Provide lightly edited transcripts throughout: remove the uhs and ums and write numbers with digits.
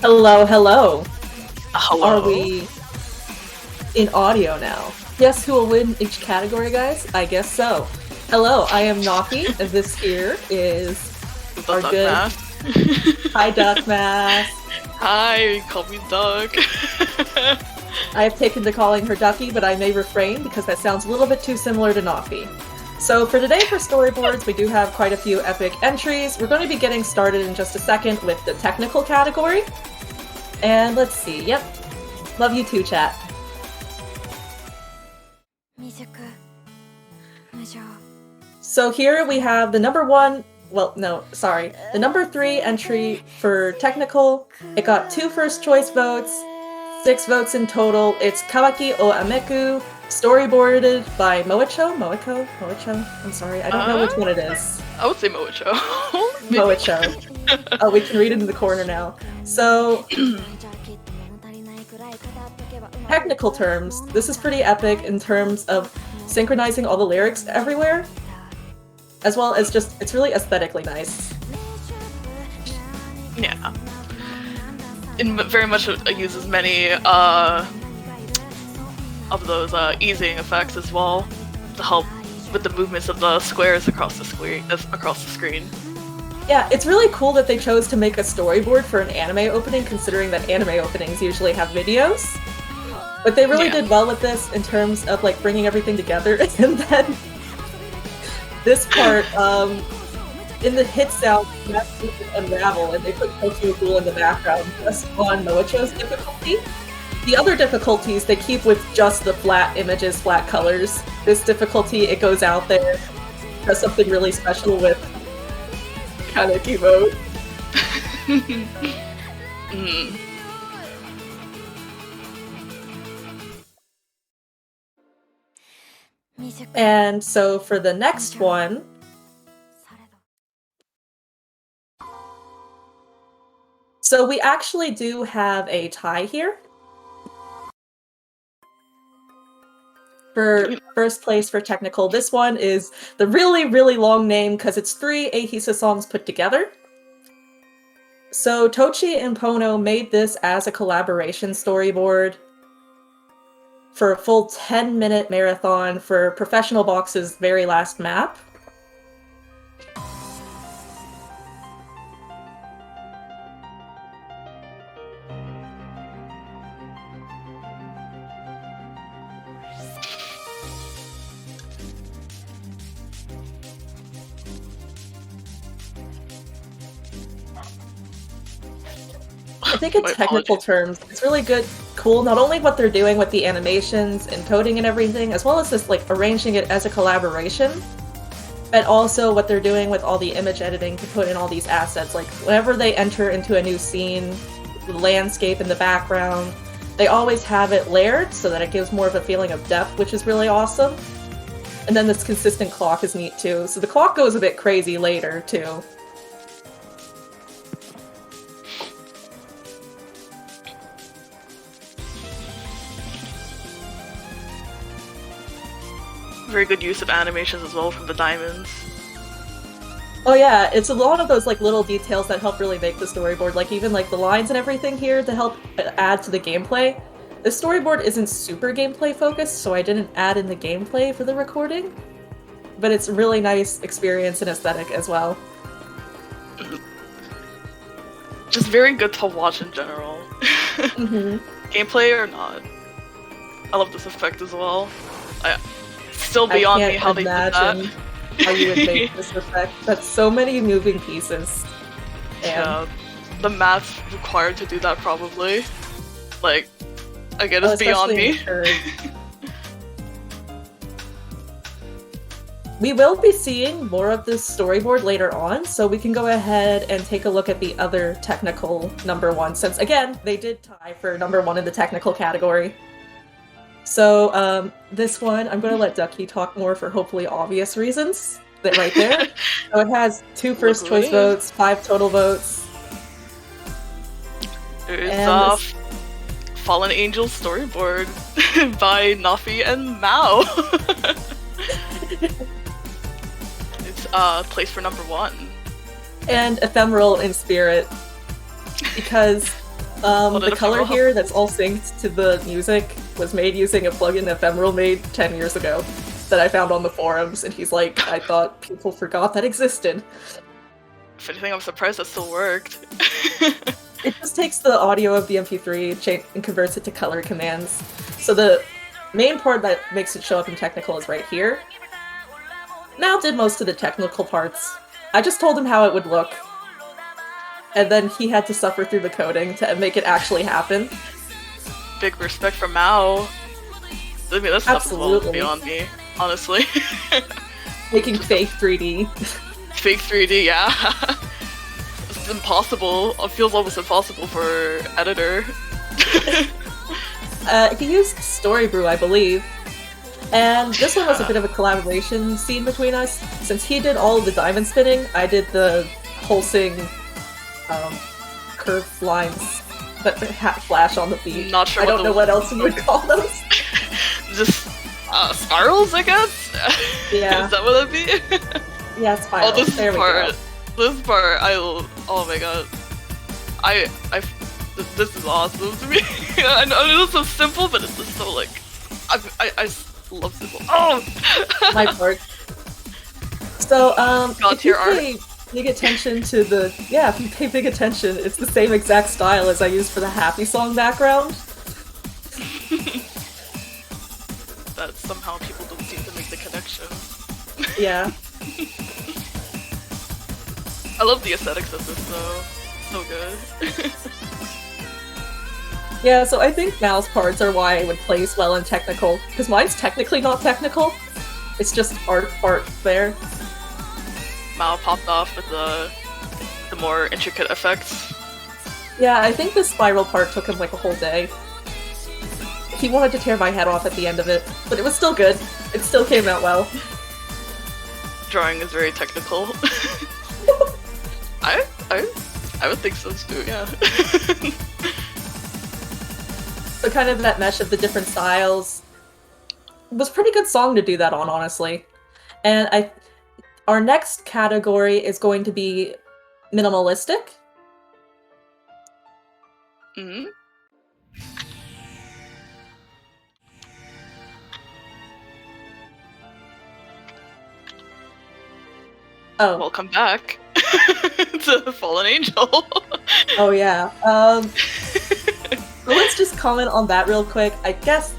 Hello, hello. Hello. Are we in audio now? Guess who will win each category, guys? I guess so. Hello, I am Naki, and this here is The our Duck good... Mask. Hi, Duck Mask. Hi, call me Duck. I have taken to calling her Ducky, but I may refrain because that sounds a little bit too similar to Naki. So for today, for storyboards, we do have quite a few epic entries. We're going to be getting started in just a second with the technical category. And let's see, yep. Love you too, chat. So here we have the number 3 entry for technical. It got 2 first choice votes, 6 votes in total. It's Kawaki o Ameku, storyboarded by Moicho? I'm sorry, I don't know which one it is. I would say Moicho. Moicho. Oh, we can read it in the corner now. So, technical terms, this is pretty epic in terms of synchronizing all the lyrics everywhere, as well as just, it's really aesthetically nice. Yeah. It very much uses many of those easing effects as well to help with the movements of the squares across the screen. Yeah, it's really cool that they chose to make a storyboard for an anime opening, considering that anime openings usually have videos. But they really did well with this in terms of like bringing everything together. And then this part, in the hit sound, you have to unravel, and they put Tokyo Ghoul in the background just on Moicho's difficulty. The other difficulties they keep with just the flat images, flat colors. This difficulty, it goes out there, does something really special with Kaneki mode. And so for the next one, so we actually do have a tie here. For first place for technical, this one is the really, really long name because it's 3 Ahisa songs put together. So Tochi and Pono made this as a collaboration storyboard for a full 10-minute marathon for Professional Box's very last map. I think in technical terms, it's really cool, not only what they're doing with the animations and coding and everything, as well as just like arranging it as a collaboration, but also what they're doing with all the image editing to put in all these assets. Like whenever they enter into a new scene, the landscape in the background, they always have it layered so that it gives more of a feeling of depth, which is really awesome. And then this consistent clock is neat too. So the clock goes a bit crazy later too. Very good use of animations as well from the diamonds. Oh yeah, it's a lot of those like little details that help really make the storyboard, like even like the lines and everything here to help add to the gameplay. The storyboard isn't super gameplay focused, so I didn't add in the gameplay for the recording, but it's a really nice experience and aesthetic as well. Just very good to watch in general. Gameplay or not. I love this effect as well. Still beyond me how they did that. How you would make this effect. That's so many moving pieces. Yeah, the math required to do that probably. Like, again, it's beyond me. We will be seeing more of this storyboard later on, so we can go ahead and take a look at the other technical number 1, since again, they did tie for number 1 in the technical category. So, this one, I'm going to let Ducky talk more for hopefully obvious reasons. That right there. So it has 2 first choice votes, 5 total votes. There's Fallen Angel storyboard by Nafi and Mao. It's placed for number 1. And ephemeral in spirit. Because The color here that's all synced to the music was made using a plugin Ephemeral made 10 years ago that I found on the forums, and he's like, I thought people forgot that existed. If anything, I'm surprised that still worked. It just takes the audio of the MP3 and converts it to color commands. So the main part that makes it show up in technical is right here. Mal did most of the technical parts. I just told him how it would look. And then he had to suffer through the coding to make it actually happen. Big respect for Mao. I mean, that's absolutely beyond me, honestly. Making fake 3D. Fake 3D, yeah. It's impossible. It feels almost impossible for editor. He used Storyboard, I believe. And this one was a bit of a collaboration scene between us. Since he did all of the diamond spinning, I did the pulsing curved lines that flash on the beat. Not sure. I don't know what else you would call those. Just spirals, I guess. Yeah. Is that what that'd be? Yeah, spirals. Oh, this there part. We go. This part, oh my god. This is awesome to me. I know it's so simple, but it's just so like, I love simple. Oh! My part. So, if you art. pay big attention to if you pay big attention, it's the same exact style as I used for the Happy Song background. That somehow people don't seem to make the connection. Yeah. I love the aesthetics of this though. So good. Yeah, so I think Mal's parts are why it would place well in technical, because mine's technically not technical. It's just art there. Mal popped off with the more intricate effects. Yeah, I think the spiral part took him like a whole day. He wanted to tear my head off at the end of it, but it was still good. It still came out well. Drawing is very technical. I would think so too, yeah. So kind of that mesh of the different styles was a pretty good song to do that on, honestly. And our next category is going to be minimalistic. Mm-hmm. Oh. Welcome back to the Fallen Angel. Oh yeah. So let's just comment on that real quick. I guess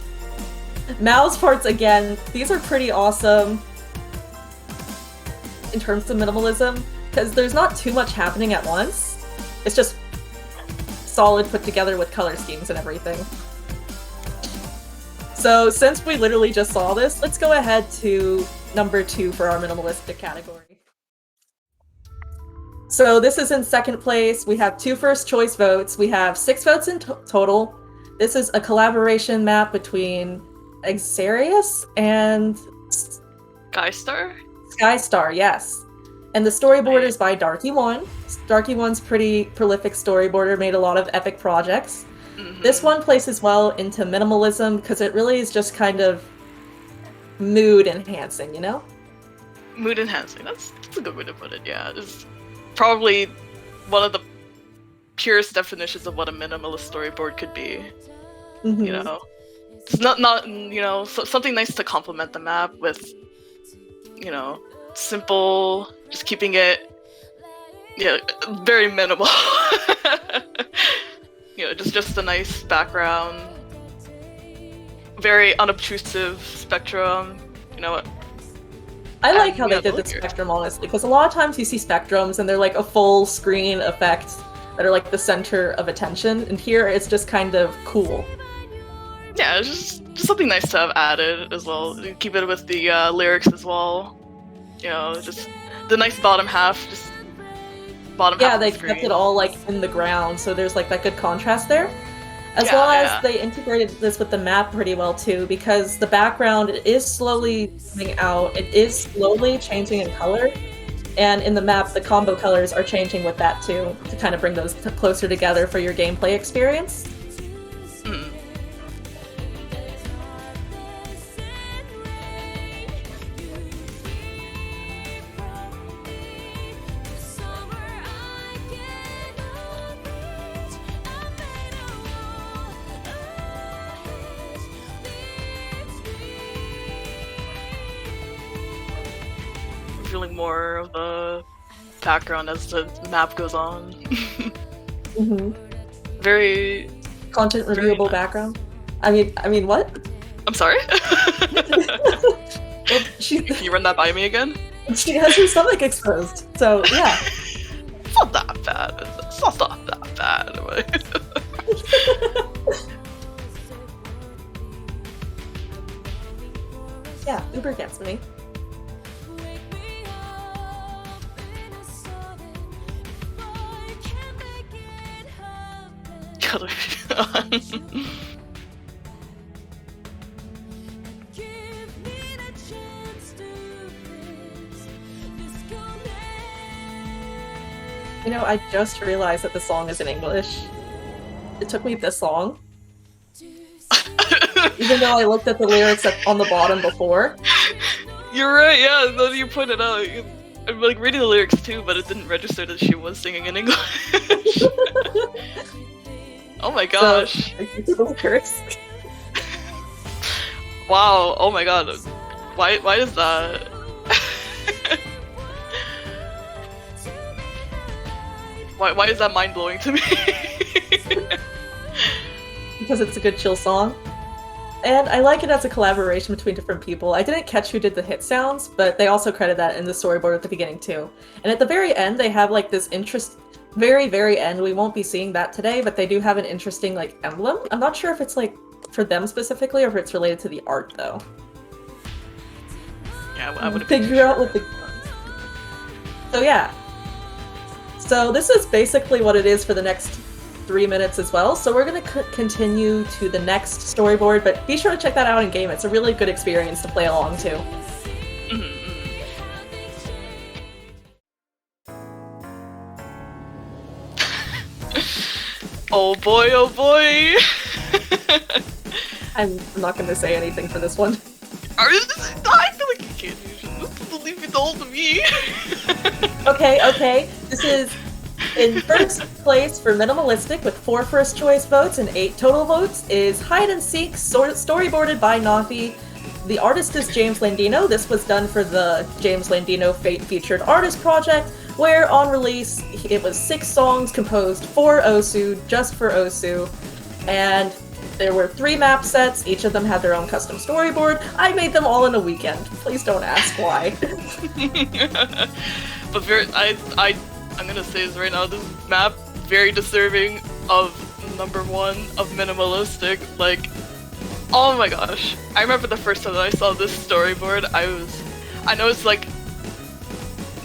Mal's parts, again, these are pretty awesome in terms of minimalism, because there's not too much happening at once. It's just solid put together with color schemes and everything. So since we literally just saw this, let's go ahead to number 2 for our minimalistic category. So this is in second place. We have 2 first choice votes. We have 6 votes in total. This is a collaboration map between Xarius and Skystar, yes. And the storyboard is by Darky1. Darky1's pretty prolific storyboarder, made a lot of epic projects. Mm-hmm. This one places well into minimalism because it really is just kind of mood enhancing, you know? Mood enhancing, that's a good way to put it, yeah. It's probably one of the purest definitions of what a minimalist storyboard could be. Mm-hmm. You know? It's not you know, something nice to complement the map with, you know, simple, just keeping it, yeah, very minimal. You know, just a nice background, very unobtrusive spectrum, you know what? I like how they did the spectrum, honestly, because a lot of times you see spectrums and they're like a full screen effect that are like the center of attention, and here it's just kind of cool. Yeah, it's just something nice to have added as well. Keep it with the lyrics as well. You know, just the nice bottom half, just bottom half. Yeah, they kept it all like in the ground, so there's like that good contrast there. As well as they integrated this with the map pretty well too, because the background is slowly coming out. It is slowly changing in color, and in the map, the combo colors are changing with that too, to kind of bring those closer together for your gameplay experience. Mm. feeling more of the background as the map goes on. Mm-hmm. Very Content reviewable nice. background. I mean, what? I'm sorry. Well, Can you run that by me again? She has her stomach exposed, so yeah. It's not that bad. It's not that bad. Yeah, Uber gets me. You know, I just realized that the song is in English. It took me this long. Even though I looked at the lyrics on the bottom before. You're right, yeah, then you pointed out. I'm like reading the lyrics too, but it didn't register that she was singing in English. Oh my gosh. So, the lyrics. Wow, oh my god. Why is that? Why is that mind blowing to me? Because it's a good chill song. And I like it as a collaboration between different people. I didn't catch who did the hit sounds, but they also credit that in the storyboard at the beginning too. And at the very end, they have like this very, very end. We won't be seeing that today, but they do have an interesting like emblem. I'm not sure if it's like for them specifically or if it's related to the art though. Yeah, I would figure out what the. So yeah. So this is basically what it is for the next 3 minutes as well. So we're going to continue to the next storyboard, but be sure to check that out in game. It's a really good experience to play along to. Oh boy, oh boy! I'm not going to say anything for this one. I feel like you can't. You should leave it all to me. Okay. This is in first place for minimalistic with 4 first choice votes and 8 total votes is Hide and Seek, storyboarded by Nafi. The artist is James Landino. This was done for the James Landino Fate Featured Artist Project, where on release it was 6 songs composed for Osu, just for Osu, and there were 3 map sets. Each of them had their own custom storyboard. I made them all in a weekend. Please don't ask why. But I'm gonna say this right now, this map, very deserving of #1 of minimalistic. Like, oh my gosh. I remember the first time that I saw this storyboard, I know it's like,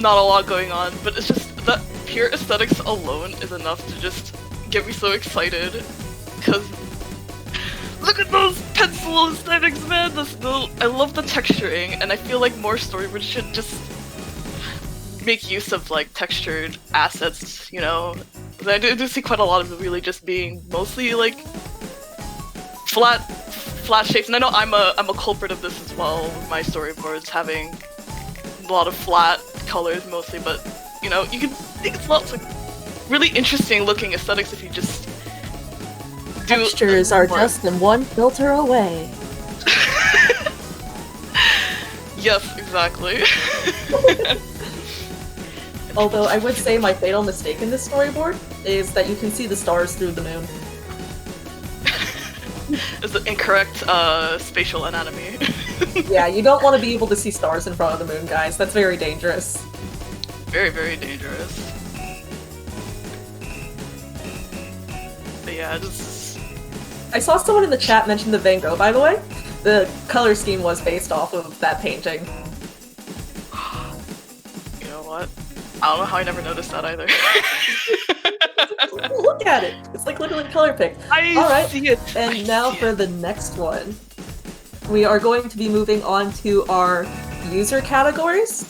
not a lot going on, but it's just, that pure aesthetics alone is enough to just get me so excited. Cause, look at those pencil aesthetics, man! I love the texturing, and I feel like more storyboards should just make use of like textured assets, you know? I do see quite a lot of it really just being mostly like flat shapes, and I know I'm a culprit of this as well, with my storyboards having a lot of flat colors mostly, but you know, you can make lots of really interesting looking aesthetics if you just do. Textures are just in one filter away. Yes, exactly. Although I would say my fatal mistake in this storyboard is that you can see the stars through the moon. It's the incorrect spatial anatomy. Yeah, you don't want to be able to see stars in front of the moon, guys. That's very dangerous. Very, very dangerous. But yeah, just... I saw someone in the chat mention the Van Gogh, by the way. The color scheme was based off of that painting. You know what? I don't know how I never noticed that either. Look at it! It's like literally color picked. I see it! And now for the next one. We are going to be moving on to our user categories.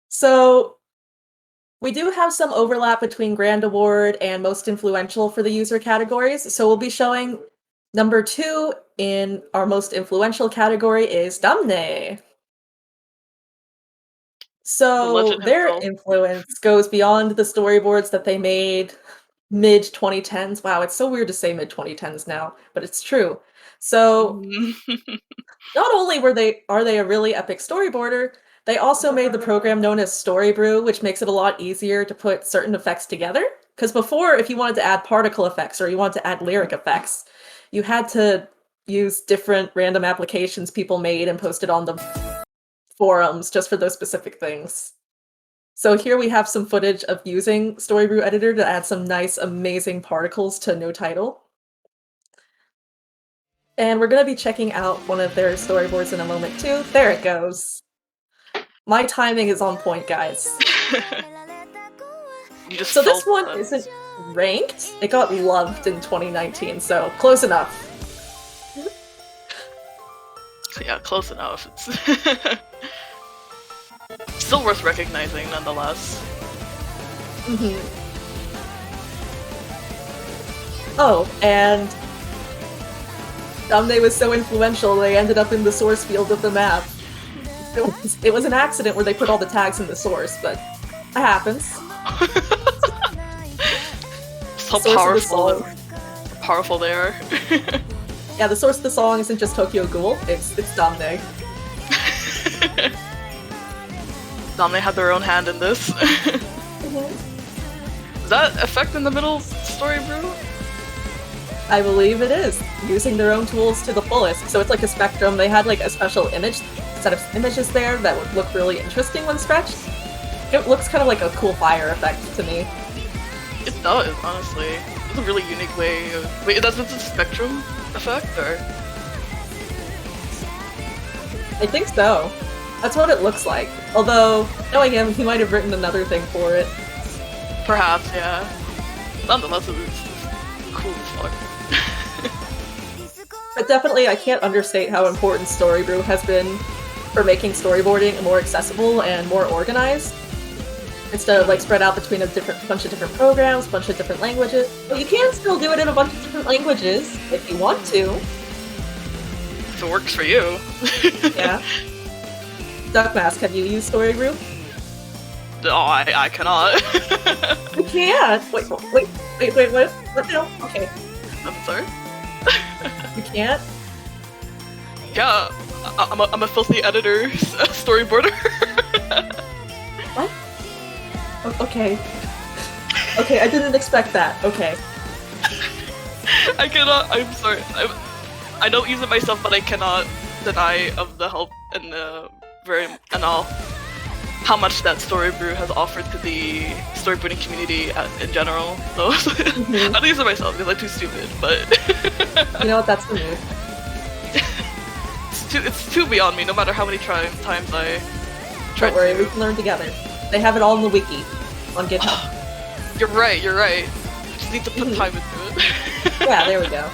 So, we do have some overlap between Grand Award and Most Influential for the user categories, so we'll be showing number 2 in our Most Influential category is Damne. So their influence goes beyond the storyboards that they made mid-2010s. Wow, it's so weird to say mid-2010s now, but it's true. So, not only are they a really epic storyboarder, they also made the program known as Storybrew, which makes it a lot easier to put certain effects together. Because before, if you wanted to add particle effects or you wanted to add lyric effects, you had to use different random applications people made and posted on the forums just for those specific things. So here we have some footage of using Storybrew Editor to add some nice, amazing particles to No Title. And we're going to be checking out one of their storyboards in a moment too. There it goes. My timing is on point, guys. So this one isn't ranked. It got loved in 2019, so close enough. Yeah, close enough. It's still worth recognizing, nonetheless. Oh, and Nominate was so influential, they ended up in the source field of the map. It was an accident where they put all the tags in the source, but it happens. So powerful they are. Yeah, the source of the song isn't just Tokyo Ghoul, it's Nominate. Nominate had their own hand in this. Is that effect in the middle Storybrew? I believe it is, using their own tools to the fullest. So it's like a spectrum. They had like a special set of images there that would look really interesting when stretched. It looks kind of like a cool fire effect to me. It does, honestly. It's a really unique way of... Wait, that's a spectrum effect, or...? I think so. That's what it looks like. Although, knowing him, he might have written another thing for it. Perhaps, yeah. Nonetheless, it's cool as fuck. But definitely, I can't understate how important Storybrew has been for making storyboarding more accessible and more organized. Instead of like spread out between a bunch of different programs, a bunch of different languages. But you can still do it in a bunch of different languages if you want to. If it works for you. Yeah. Duckmask, have you used Storybrew? Oh, I cannot. You can't! Wait, what now? Okay. I'm sorry? You can't? Yeah, I'm a filthy editor, storyboarder. What? Okay. Okay, I didn't expect that. Okay. I cannot, I'm sorry. I don't use it myself, but I cannot deny of the help and the how much that Storybrew has offered to the storyboarding community in general. So I don't use it myself because I'm too stupid, but you know what, that's the move. It's too beyond me, no matter how many times I try. Don't worry, we can learn together. They have it all in the wiki on GitHub. You're right. You just need to put time into it. Yeah, there we go.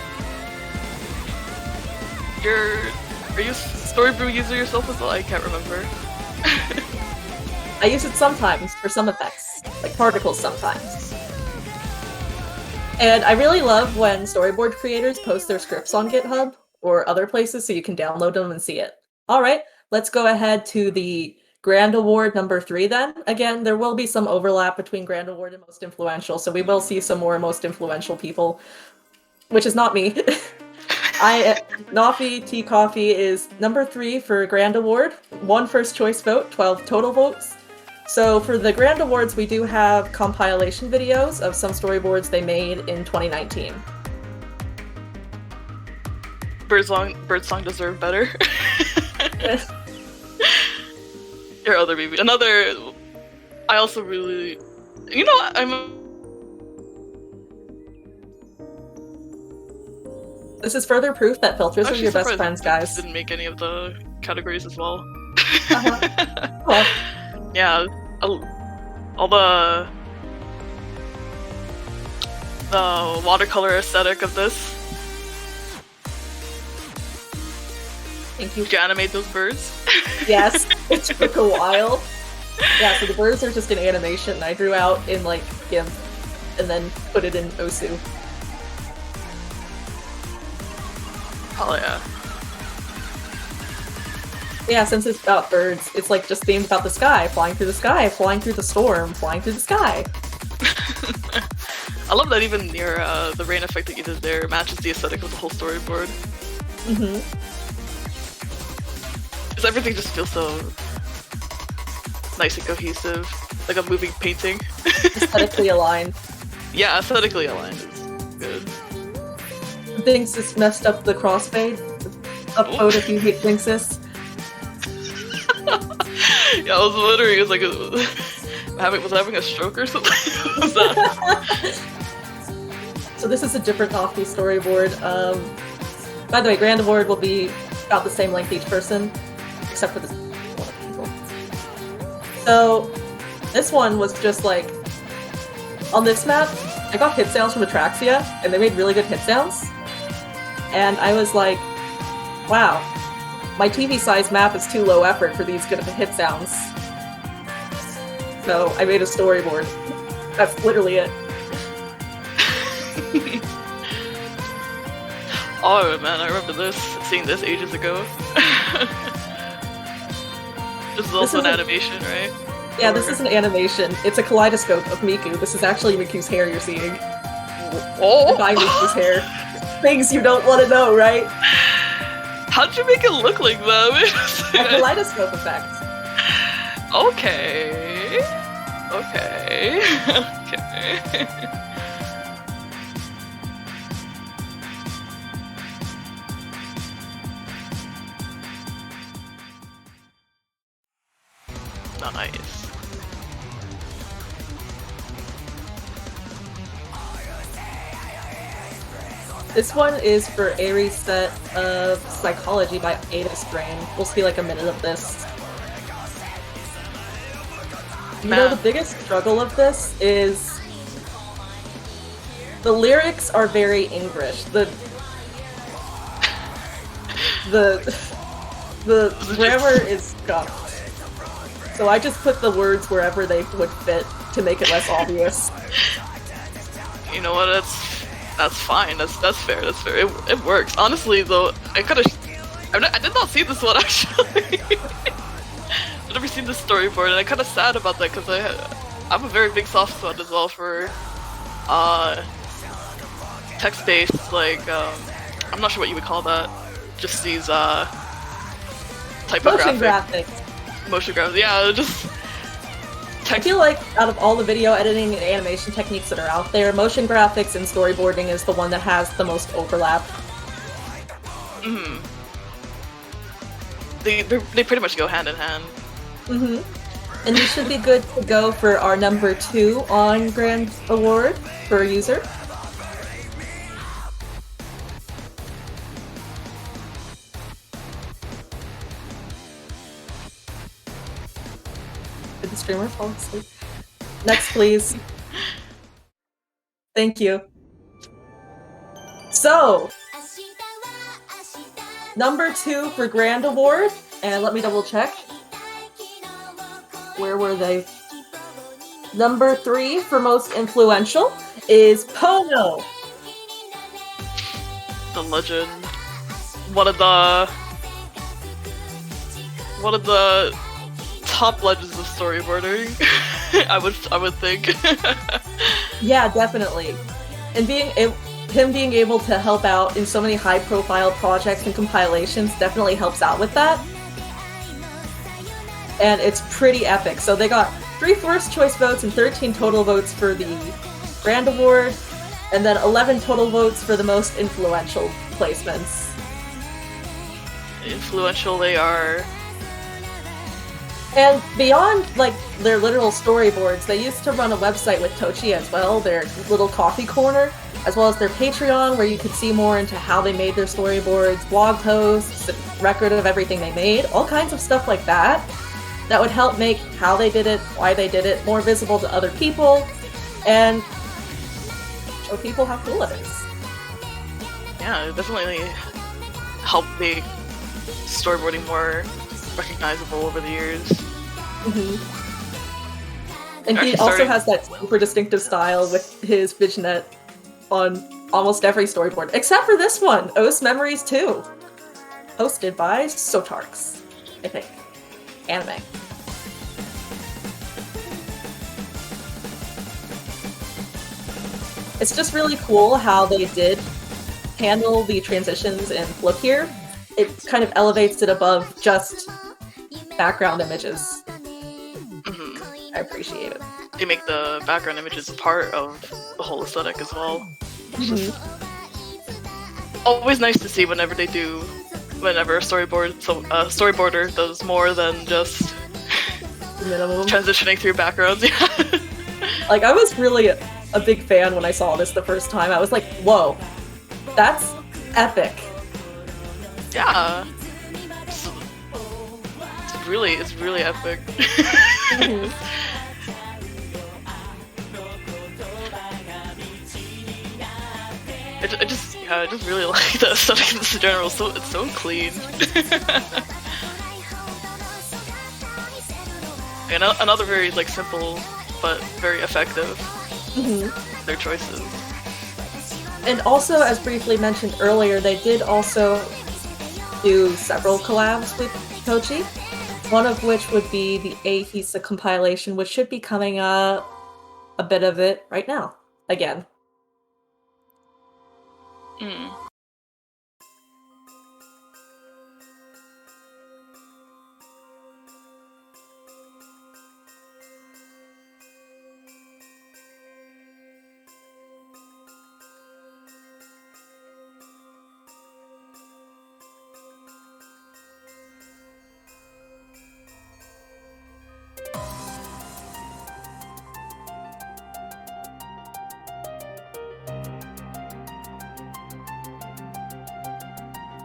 Are you a Storybrew user yourself as well? I can't remember. I use it sometimes for some effects, like particles sometimes. And I really love when storyboard creators post their scripts on GitHub or other places so you can download them and see it. Alright, let's go ahead to the Grand Award number 3 then. Again, there will be some overlap between Grand Award and Most Influential, so we will see some more Most Influential people, which is not me. Nafi Tea Coffee is number 3 for Grand Award, 1 first choice vote, 12 total votes. So for the Grand Awards, we do have compilation videos of some storyboards they made in 2019. Birdsong deserve better. Your other baby. Another... I also really... You know what? This is further proof that filters are your best friends, guys. Didn't make any of the categories as well. Well. Yeah, all the watercolor aesthetic of this. Thank you. Did you animate those birds? Yes, it took a while. Yeah, so the birds are just an animation I drew out in like GIMP and then put it in Osu. Oh yeah. Yeah, since it's about birds, it's like just themed about the sky, flying through the sky, flying through the storm, flying through the sky. I love that even your the rain effect that you did there matches the aesthetic of the whole storyboard. Because everything just feels so nice and cohesive, like a moving painting. Aesthetically aligned. Yeah, aesthetically aligned is good. Things just messed up the crossfade. Upvote if you hate Thinksys. Yeah, I was wondering, it was like, was I having a stroke or something? What was that? So this is a different Offbeat storyboard. By the way, Grand Award will be about the same length each person, except for this one people. So this one was just like, on this map, I got hit sounds from Atraxia, and they made really good hit sounds. And I was like, wow, my TV size map is too low effort for these good of hit sounds. So I made a storyboard. That's literally it. Oh man, I remember seeing this ages ago. This is also an animation, right? Yeah, this is an animation. It's a kaleidoscope of Miku. This is actually Miku's hair you're seeing. Oh! By Miku's hair. Things you don't want to know, right? How'd you make it look like that? A kaleidoscope effect. Okay. Okay. Okay. Nice. This one is for Aries' set of Psychology by Ada's Brain. We'll see like a minute of this. You know, the biggest struggle of this is the lyrics are very English. The grammar is scuffed. So I just put the words wherever they would fit to make it less obvious. You know what? That's fine. That's fair. That's fair. It works. Honestly, though, I did not see this one actually. I've never seen this storyboard, and I'm kind of sad about that because I'm a very big soft spot as well for text-based, like I'm not sure what you would call that. Just these typographic motion graphics. Yeah, just. I feel like out of all the video editing and animation techniques that are out there, motion graphics and storyboarding is the one that has the most overlap. They pretty much go hand in hand. And you should be good to go for our number 2 on Grand Award for user. Did the streamer fall asleep? Next, please. Thank you. So, number 2 for Grand Award, and let me double check. Where were they? Number 3 for most influential is Pono. The legend. One of the top legends of storyboarding. I would think. Yeah, definitely. And him being able to help out in so many high-profile projects and compilations definitely helps out with that. And it's pretty epic. So they got 3 first choice votes and 13 total votes for the Grand Award, and then 11 total votes for the most influential placements. Influential they are. And beyond, like, their literal storyboards, they used to run a website with Tochi as well, their little coffee corner, as well as their Patreon, where you could see more into how they made their storyboards, blog posts, a record of everything they made, all kinds of stuff like that. That would help make how they did it, why they did it, more visible to other people, and show people how cool it is. Yeah, it definitely helped make storyboarding more recognizable over the years. And he also has that super distinctive style with his vignette on almost every storyboard, except for this one, Os Memories 2, hosted by Sotarks, I think. Anime. It's just really cool how they did handle the transitions and look here. It kind of elevates it above just background images. I appreciate it. They make the background images a part of the whole aesthetic as well. Always nice to see whenever a storyboarder does more than just minimum transitioning through backgrounds. Like, I was really a big fan when I saw this the first time. I was like, whoa, that's epic. Yeah. It's really epic. I just really like the aesthetic in general. So it's so clean. And another very like simple but very effective. Their choices. And also, as briefly mentioned earlier, they did also do several collabs with Tochi. One of which would be the Ahisa compilation, which should be coming up, a bit of it right now again.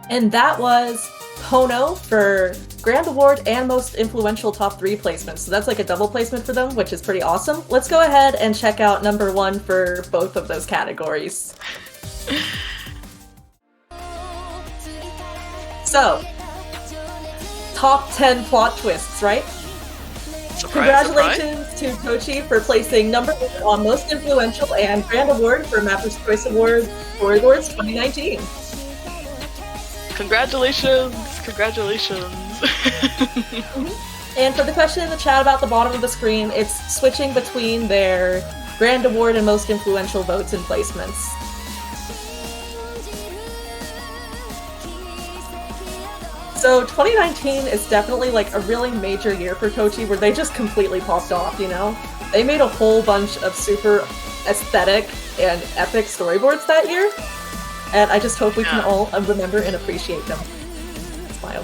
And that was Pono for Grand Award and Most Influential Top 3 placements. So that's like a double placement for them, which is pretty awesome. Let's go ahead and check out number 1 for both of those categories. So, top 10 plot twists, right? Congratulations to Tochi for placing number 1 on Most Influential and Grand Award for Mapper's Choice Award Storyboards 2019. Congratulations! And for the question in the chat about the bottom of the screen, it's switching between their Grand Award and Most Influential votes and placements. So 2019 is definitely like a really major year for Tochi where they just completely popped off, you know? They made a whole bunch of super aesthetic and epic storyboards that year. And I just hope we can all remember and appreciate them. Smile.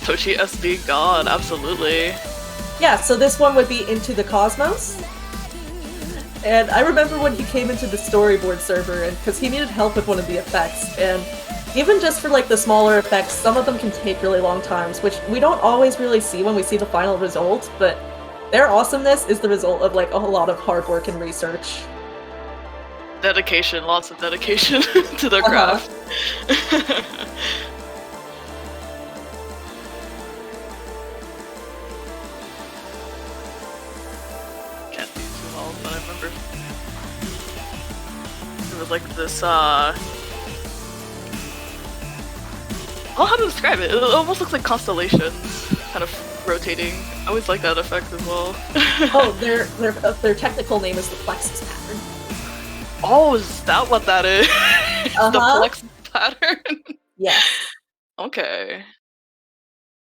Tochi SB God, absolutely. Yeah, so this one would be Into the Cosmos. And I remember when he came into the storyboard server, and because he needed help with one of the effects, and even just for like the smaller effects, some of them can take really long times, which we don't always really see when we see the final result, but their awesomeness is the result of like a whole lot of hard work and research. Dedication, lots of dedication to their craft. Can't do too well, but I remember it was like this, I don't know how to describe it. It almost looks like constellations, kind of rotating. I always like that effect as well. Oh, their technical name is the plexus pattern. Oh, is that what that is? The plexus pattern? Yes. Okay.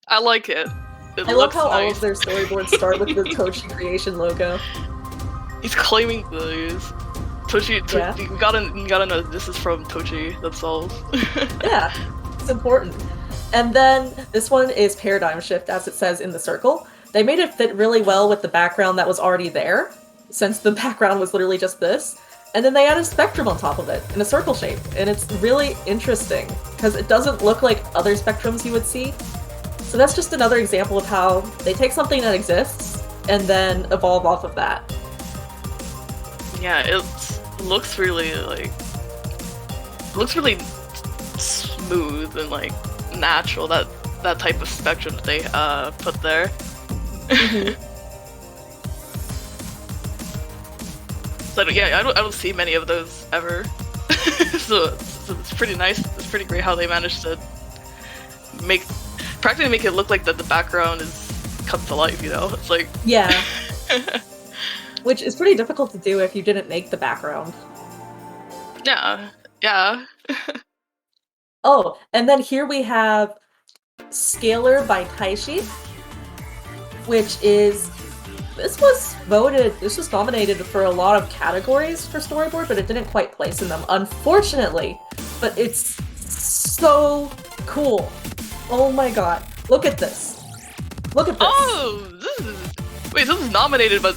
I like it. I love how all of their storyboards start with the Tochi Creation logo. He's claiming these. Tochi, Yeah. you gotta know this is from Tochi themselves. Yeah, it's important. And then this one is Paradigm Shift, as it says in the circle. They made it fit really well with the background that was already there, since the background was literally just this. And then they added spectrum on top of it, in a circle shape. And it's really interesting, because it doesn't look like other spectrums you would see. So that's just another example of how they take something that exists, and then evolve off of that. Yeah, it looks really, smooth and, like, natural, that type of spectrum that they, put there. So yeah, I don't see many of those ever. so it's pretty nice. It's pretty great how they managed to practically make it look like that the background is come to life. You know, it's like yeah. Which is pretty difficult to do if you didn't make the background. Yeah, yeah. Oh, and then here we have Scalar by Taishi, which is... This was nominated for a lot of categories for Storyboard, but it didn't quite place in them, unfortunately. But it's so cool. Oh my god. Look at this. Look at this. Oh, this is nominated, but...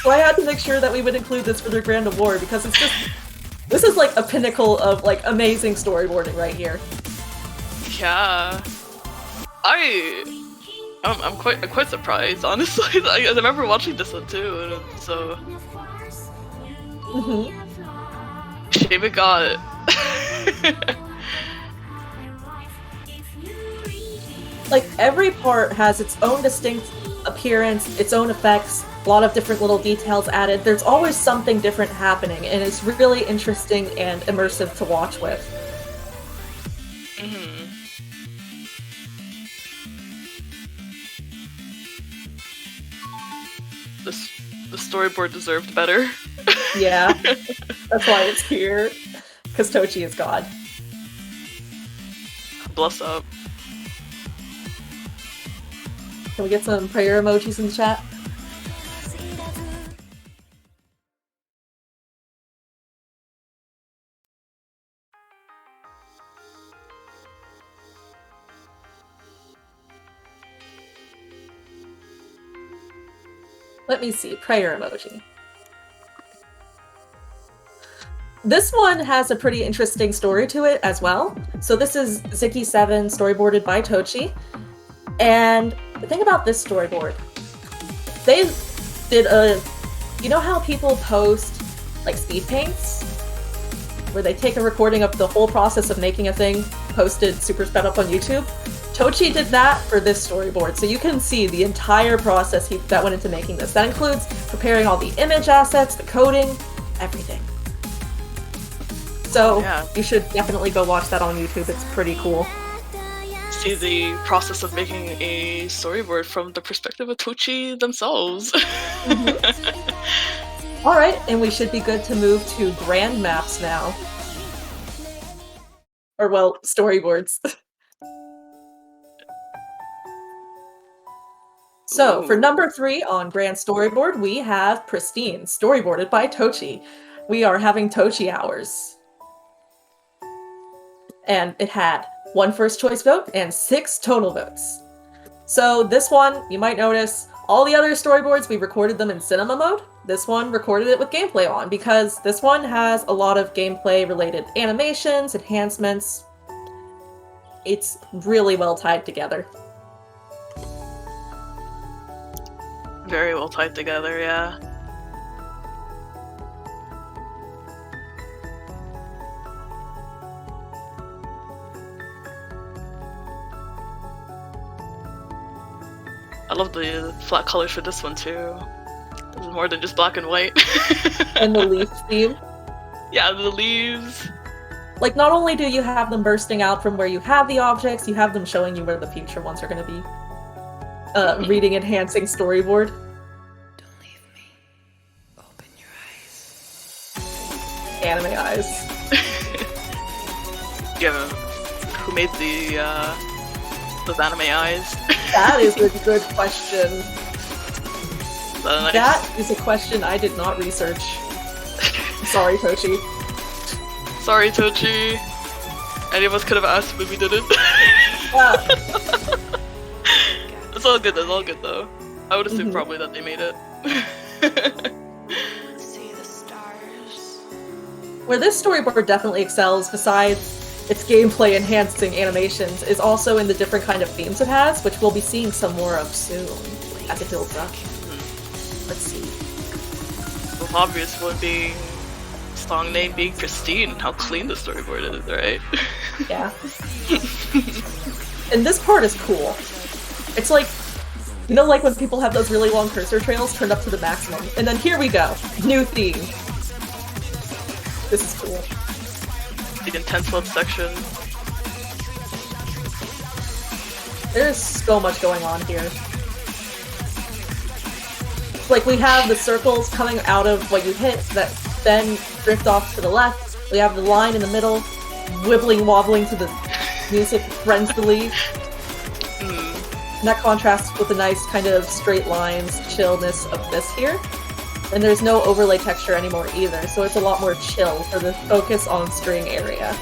So I had to make sure that we would include this for their grand award, because it's just... This is like a pinnacle of like amazing storyboarding right here. Yeah. I'm quite surprised, honestly. I remember watching this one too, and so... Shame it got it. Like, every part has its own distinct appearance, its own effects, a lot of different little details added. There's always something different happening, and it's really interesting and immersive to watch with. The storyboard deserved better. Yeah, that's why it's here. Because Tochi is God. Bless up. Can we get some prayer emojis in the chat? Let me see. Prayer emoji. This one has a pretty interesting story to it as well. So this is Ziki 7, storyboarded by Tochi. And the thing about this storyboard, they did a... You know how people post, like, speed paints? Where they take a recording of the whole process of making a thing, posted super sped up on YouTube? Tochi did that for this storyboard, so you can see the entire process that went into making this. That includes preparing all the image assets, the coding, everything. So yeah, you should definitely go watch that on YouTube. It's pretty cool. See the process of making a storyboard from the perspective of Tochi themselves. Alright, and we should be good to move to grand maps now. Or, well, storyboards. So, for number 3 on Grand Storyboard, we have Pristine, storyboarded by Tochi. We are having Tochi hours. And it had 1 first choice vote and 6 total votes. So this one, you might notice, all the other storyboards, we recorded them in cinema mode. This one recorded it with gameplay on, because this one has a lot of gameplay-related animations, enhancements. It's really well tied together. Very well tied together, yeah. I love the flat colors for this one too. This is more than just black and white. And the leaf theme. Yeah, the leaves. Like, not only do you have them bursting out from where you have the objects, you have them showing you where the future ones are going to be. Reading enhancing storyboard. Don't leave me. Open your eyes. Anime eyes. Yeah, who made those anime eyes? That is a good question. Nice? That is a question I did not research. Sorry, Tochi. Sorry, Tochi. Any of us could have asked, but we didn't. It's all good. It's all good, though. I would assume probably that they made it. See the stars. Where this storyboard definitely excels, besides its gameplay enhancing animations, is also in the different kind of themes it has, which we'll be seeing some more of soon as it builds up. Let's see. The obvious one being song name being Pristine. How clean the storyboard is, right? Yeah. And this part is cool. It's like, you know, like when people have those really long cursor trails turned up to the maximum. And then here we go. New theme. This is cool. The intense mode section. There's so much going on here. Like, we have the circles coming out of what you hit that then drift off to the left. We have the line in the middle, wibbling wobbling to the music frenziedly. And that contrasts with the nice kind of straight lines, chillness of this here. And there's no overlay texture anymore either, so it's a lot more chill for the focus on string area.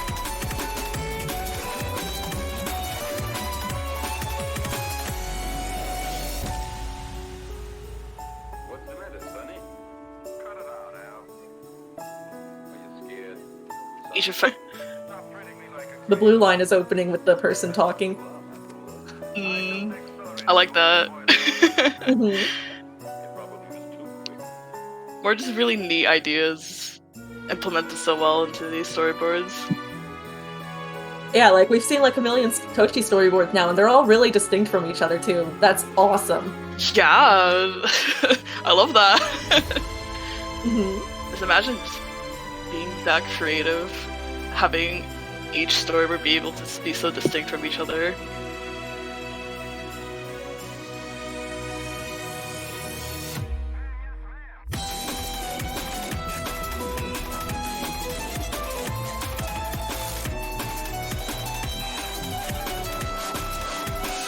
What's the matter, Sonny? Cut it out, Al. Are you scared? You should find. Stop treating me like a The blue line is opening with the person talking. I like that. Mhm. More just really neat ideas implemented so well into these storyboards. Yeah, like, we've seen like a million Tochi storyboards now, and they're all really distinct from each other too. That's awesome. Yeah, I love that. Mhm. Just imagine just being that creative, having each storyboard be able to be so distinct from each other.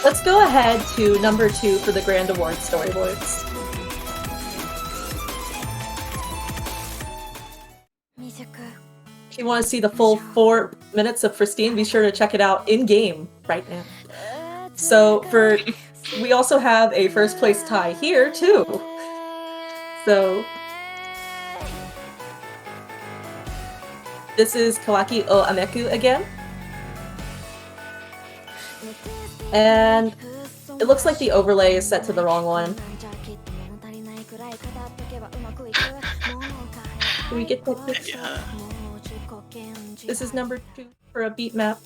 Let's go ahead to number 2 for the Grand Award storyboards. If you want to see the full 4 minutes of Pristine, be sure to check it out in-game right now. So we also have a first place tie here too. So this is Kawaki o Ameku again. And it looks like the overlay is set to the wrong one. Can we get that? Yeah. This is number 2 for a beat map.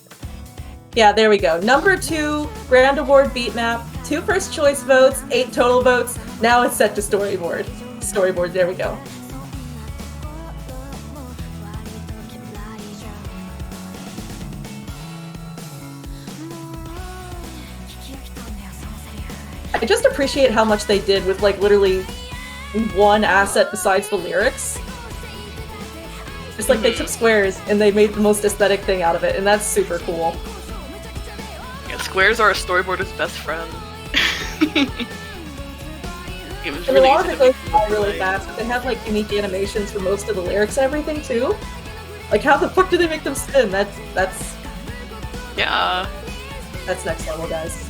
Yeah, there we go. Number 2, Grand Award beat map, 2 first choice votes, 8 total votes. Now it's set to storyboard. Storyboard, there we go. I just appreciate how much they did with, like, literally one asset besides the lyrics. It's like they took squares and they made the most aesthetic thing out of it, and that's super cool. Yeah, squares are a storyboarder's best friend. It was And really a lot of easy it to goes make by really play. fast, but they have, like, unique animations for most of the lyrics and everything, too. Like, how the fuck do they make them spin? That's Yeah. next level, guys.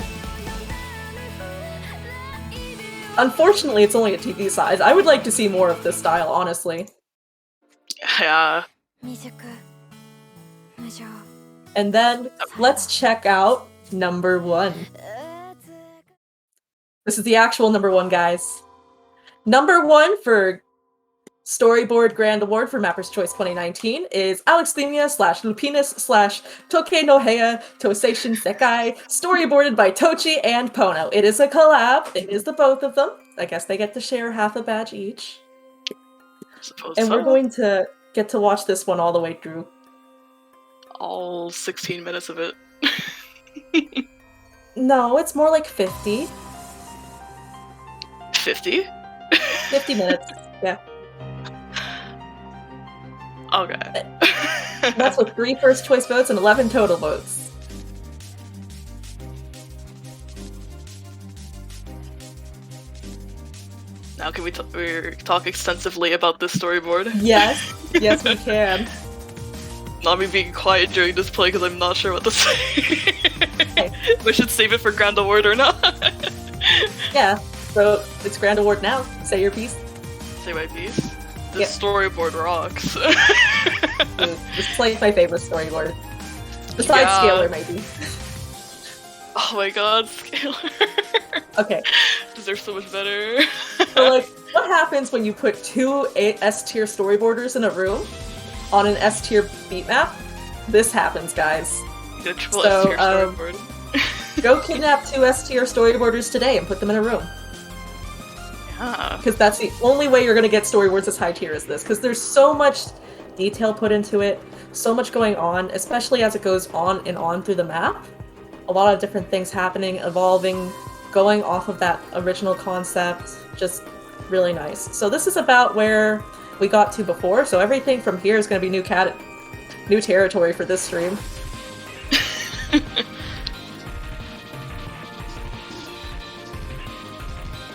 Unfortunately, it's only a TV size. I would like to see more of this style, honestly. Yeah. And then, let's check out number 1. This is the actual number 1, guys. Number 1 for Storyboard Grand Award for Mapper's Choice 2019 is Alexthymia / Lupinus / Toke no Heya Toseishin Sekai, storyboarded by Tochi and Pono. It is a collab. It is the both of them. I guess they get to share half a badge each. Suppose And so. we're going to get to watch this one all the way through. All 16 minutes of it. No, it's more like 50. 50? 50 minutes. Yeah. Okay. That's with 3 first choice votes and 11 total votes. Now can we talk extensively about this storyboard? Yes. Yes, we can. Not me being quiet during this play because I'm not sure what to say. If I should save it for Grand Award or not. Yeah. So, it's Grand Award now. Say your piece. Say my piece. This storyboard rocks. It's like my favorite storyboard. Besides Yeah. Scalar, maybe. Oh my god, Scalar. Okay. Deserves so much better. So, like, what happens when you put 2 S-tier storyboarders in a room on an S-tier beat map? This happens, guys. The triple So, S-tier storyboard. Go kidnap 2 S-tier storyboarders today and put them in a room. Yeah. Because that's the only way you're going to get storyboards as high tier as this. Because there's so much detail put into it, so much going on, especially as it goes on and on through the map. a lot of different things happening, evolving, going off of that original concept. Just really nice. So this is about where we got to before, so everything from here is going to be new territory for this stream.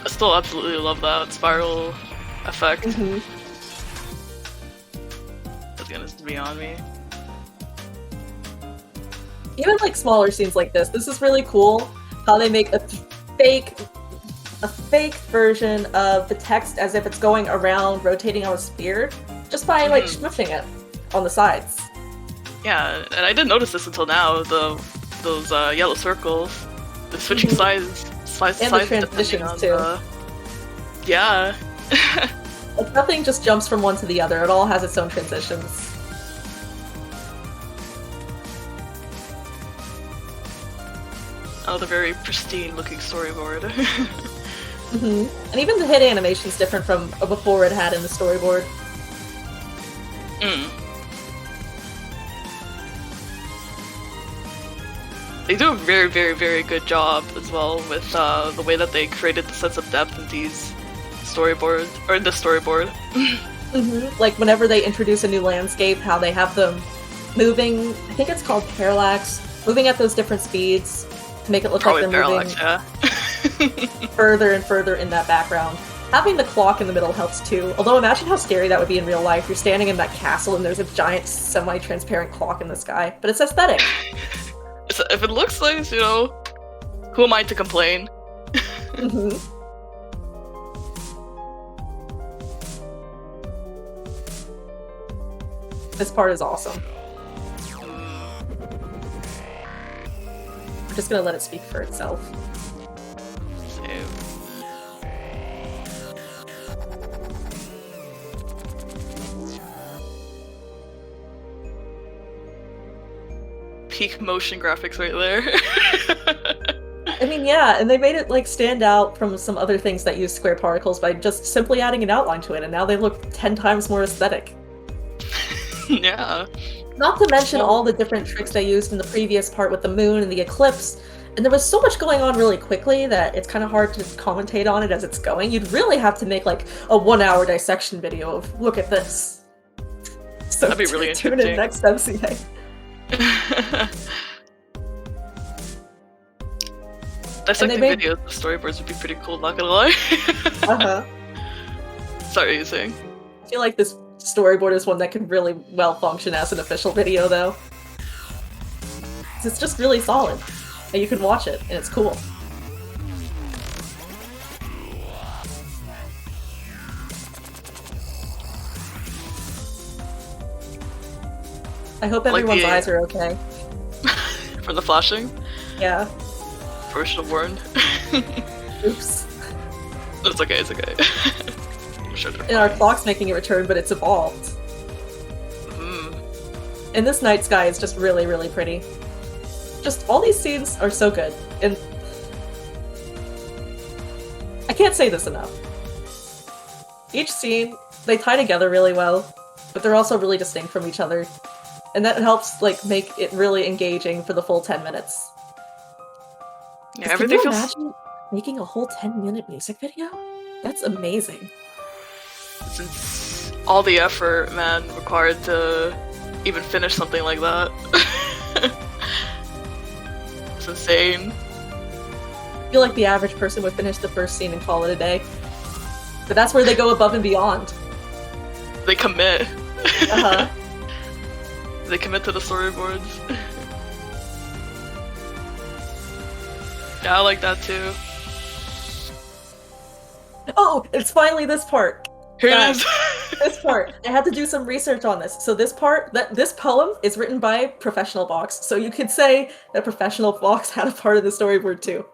I still absolutely love that spiral effect. That's gonna be on me. Even like smaller scenes like this is really cool. How they make a fake version of the text as if it's going around, rotating on a spear, just by like smushing it on the sides. Yeah, and I didn't notice this until now. Those yellow circles, the switching sides, and the transitions too. Yeah. Like, nothing just jumps from one to the other. It all has its own transitions. Oh, the very pristine looking storyboard. And even the hit animation's different from before it had in the storyboard. They do a very, very, very good job as well with the way that they created the sense of depth in these storyboards, or in the storyboard. Like whenever they introduce a new landscape, how they have them moving, I think it's called parallax, moving at those different speeds to make it look like they're parallax, moving further and further in that background. Having the clock in the middle helps too, although imagine how scary that would be in real life. You're standing in that castle and there's a giant semi-transparent clock in the sky, but it's aesthetic. If it looks nice, you know, who am I to complain? This part is awesome. I'm just gonna let it speak for itself. Same. Peak motion graphics right there. I mean, yeah, and they made it like stand out from some other things that use square particles by just simply adding an outline to it, and now they look 10 times more aesthetic. Yeah. Not to mention all the different tricks they used in the previous part with the moon and the eclipse, and there was so much going on really quickly that it's kind of hard to commentate on it as it's going. You'd really have to make like a 1-hour dissection video of, look at this. So that'd be really interesting. Tune in next MCA. Dissecting videos of storyboards would be pretty cool, not gonna lie. Sorry, what are you saying? I feel like this storyboard is one that can really well function as an official video, though. It's just really solid, and you can watch it, and it's cool. I hope everyone's eyes are okay. From the flashing? Yeah. Probably should have warned. Oops. It's okay, it's okay. I'm sure and our clock's making a return, but it's evolved. And this night sky is just really, really pretty. Just all these scenes are so good. And I can't say this enough. Each scene, they tie together really well, but they're also really distinct from each other. And that helps like make it really engaging for the full 10 minutes. Yeah, everything Can you feels... imagine making a whole 10-minute music video? That's amazing. Since all the effort, man, required to even finish something like that. It's insane. I feel like the average person would finish the first scene and call it a day. But that's where they go above and beyond. They commit. Uh-huh. They commit to the storyboards. Yeah, I like that too. Oh, it's finally this part. Here it is. This part. I had to do some research on this. So this part, this poem is written by Professional Box. So you could say that Professional Box had a part of the storyboard too.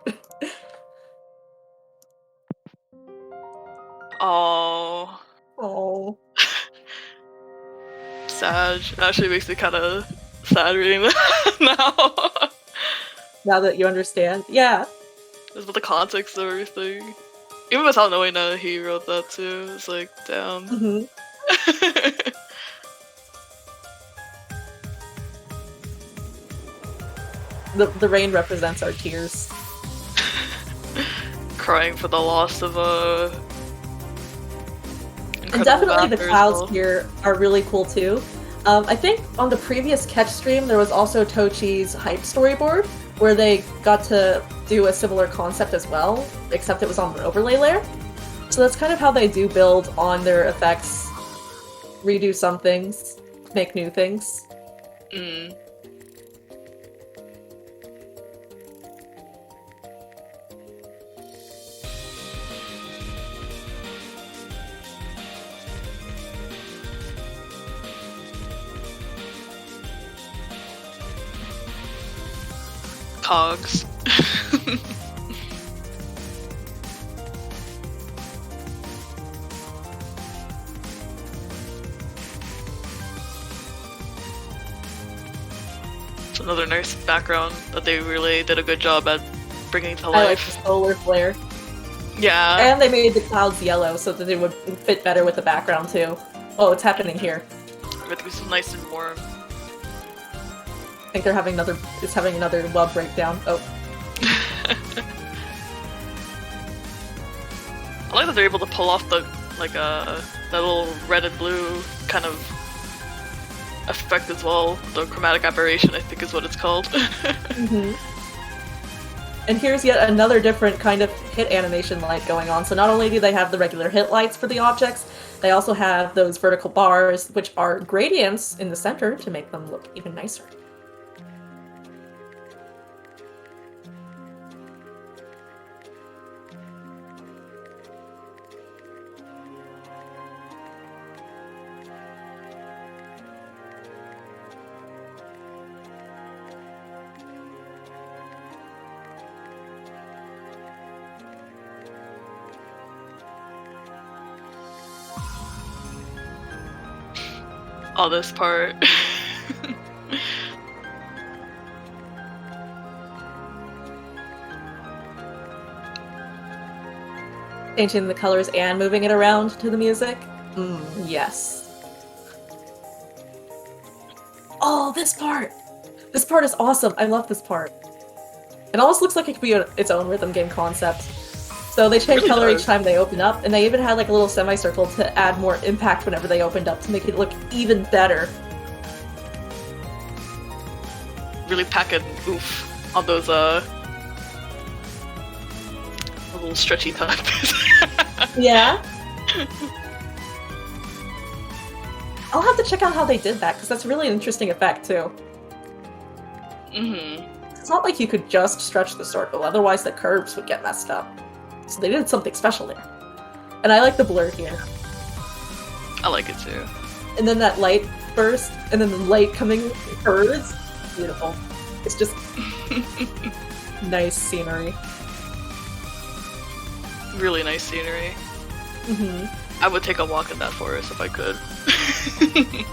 Oh. Oh. Sad. It actually makes me kind of sad reading that now. Now that you understand. Yeah. Just with the context of everything. Even without knowing that he wrote that too, it's like, damn. Mm-hmm. The rain represents our tears. Crying for the loss of a. And definitely the clouds here are really cool too. I think on the previous Catch stream there was also Tochi's hype storyboard where they got to do a similar concept as well, except it was on the overlay layer. So that's kind of how they do build on their effects, redo some things, make new things. Mm. Cogs. It's another nice background that they really did a good job at bringing to life. I like the solar flare. Yeah. And they made the clouds yellow so that they would fit better with the background too. Oh, it's happening here. It's nice and warm. I think they're having another web breakdown. Oh. I like that they're able to pull off the that little red and blue kind of effect as well. The chromatic aberration, I think, is what it's called. Mm-hmm. And here's yet another different kind of hit animation light going on. So not only do they have the regular hit lights for the objects, they also have those vertical bars, which are gradients in the center to make them look even nicer. All this part. Changing the colors and moving it around to the music? Yes. Oh, this part! This part is awesome! I love this part. It almost looks like it could be its own rhythm game concept. So they change color each time they open up, and they even had like a little semicircle to add more impact whenever they opened up to make it look even better. Really pack an oof on those little stretchy tucks. Yeah. I'll have to check out how they did that, because that's really an interesting effect too. Mm-hmm. It's not like you could just stretch the circle, otherwise the curves would get messed up. So they did something special there. And I like the blur here. I like it too. And then that light burst, and then the light coming curves. Beautiful. It's just nice scenery. Really nice scenery. Mm-hmm. I would take a walk in that forest if I could.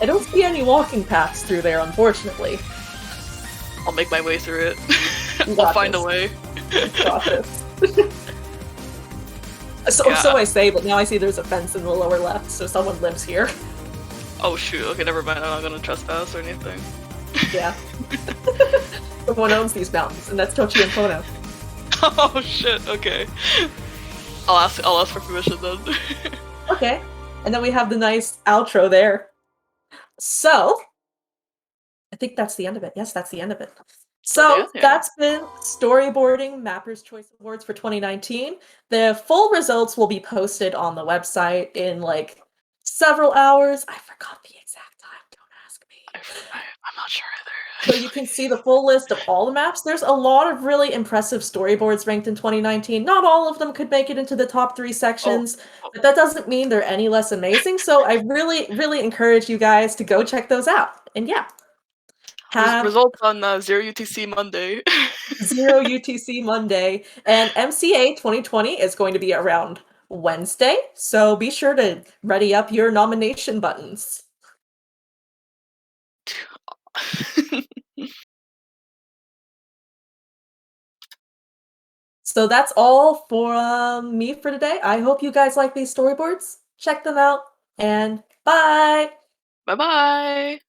I don't see any walking paths through there, unfortunately. I'll make my way through it. I'll find a way. Got this. So I say, but now I see there's a fence in the lower left, so someone lives here. Oh shoot, okay, never mind, I'm not gonna trespass or anything. Yeah. Someone owns these mountains, and that's Tochi and Pono. Oh shit, okay. I'll ask for permission then. Okay. And then we have the nice outro there. So, I think that's the end of it. Yes, that's the end of it. So that's been Storyboarding Mapper's Choice Awards for 2019. The full results will be posted on the website in like several hours. I forgot the exact time, don't ask me. I'm not sure either. So you can see the full list of all the maps. There's a lot of really impressive storyboards ranked in 2019. Not all of them could make it into the top 3 sections, but that doesn't mean they're any less amazing. So I really, really encourage you guys to go check those out. And yeah. Results on 0 UTC Monday. 0 UTC Monday. And MCA 2020 is going to be around Wednesday. So be sure to ready up your nomination buttons. So that's all for me for today. I hope you guys like these storyboards. Check them out, and bye! Bye-bye!